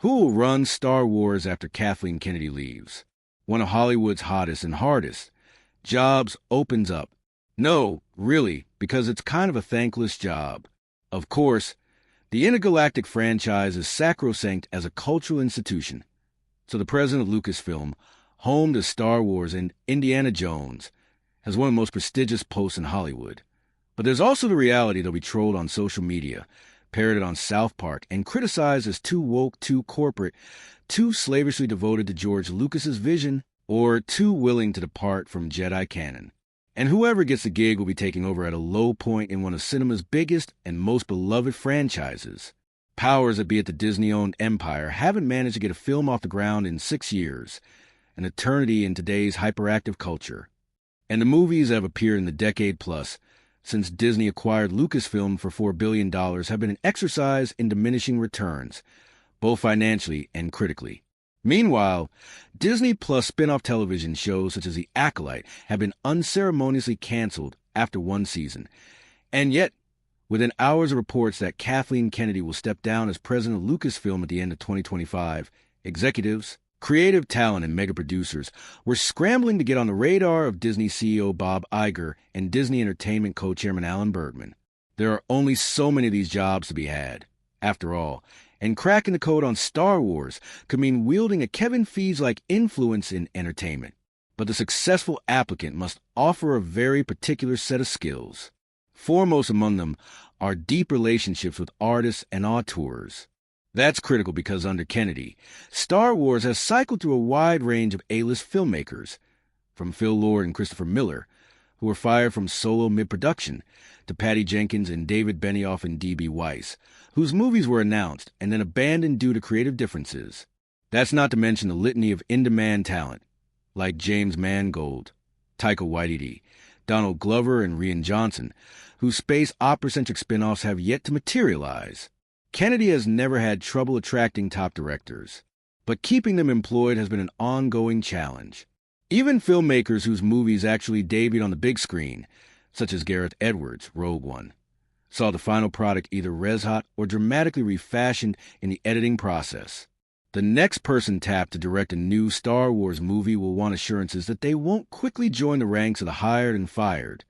Who will run Star Wars after Kathleen Kennedy leaves? One of Hollywood's hottest and hardest. Jobs opens up. No, really, because it's kind of a thankless job. Of course, the intergalactic franchise is sacrosanct as a cultural institution. So the president of Lucasfilm, home to Star Wars and Indiana Jones, has one of the most prestigious posts in Hollywood. But there's also the reality they'll be trolled on social media, parodied on South Park, and criticized as too woke, too corporate, too slavishly devoted to George Lucas's vision, or too willing to depart from Jedi canon. And whoever gets the gig will be taking over at a low point in one of cinema's biggest and most beloved franchises. Powers that be at the Disney-owned empire haven't managed to get a film off the ground in 6 years, an eternity in today's hyperactive culture. And the movies that have appeared in the decade plus since Disney acquired Lucasfilm for $4 billion have been an exercise in diminishing returns, both financially and critically. Meanwhile, Disney Plus spin-off television shows such as The Acolyte have been unceremoniously canceled after one season. And yet, within hours of reports that Kathleen Kennedy will step down as president of Lucasfilm at the end of 2025, executives, creative talent, and mega producers were scrambling to get on the radar of Disney CEO Bob Iger and Disney Entertainment co-chairman Alan Bergman. There are only so many of these jobs to be had, after all, and cracking the code on Star Wars could mean wielding a Kevin Feige-like influence in entertainment. But the successful applicant must offer a very particular set of skills. Foremost among them are deep relationships with artists and auteurs. That's critical because under Kennedy, Star Wars has cycled through a wide range of A-list filmmakers, from Phil Lord and Christopher Miller, who were fired from Solo mid-production, to Patty Jenkins and David Benioff and D.B. Weiss, whose movies were announced and then abandoned due to creative differences. That's not to mention the litany of in-demand talent, like James Mangold, Taika Waititi, Donald Glover, and Rian Johnson, whose space opera-centric spin-offs have yet to materialize. Kennedy has never had trouble attracting top directors, but keeping them employed has been an ongoing challenge. Even filmmakers whose movies actually debuted on the big screen, such as Gareth Edwards' Rogue One, saw the final product either red-hot or dramatically refashioned in the editing process. The next person tapped to direct a new Star Wars movie will want assurances that they won't quickly join the ranks of the hired and fired.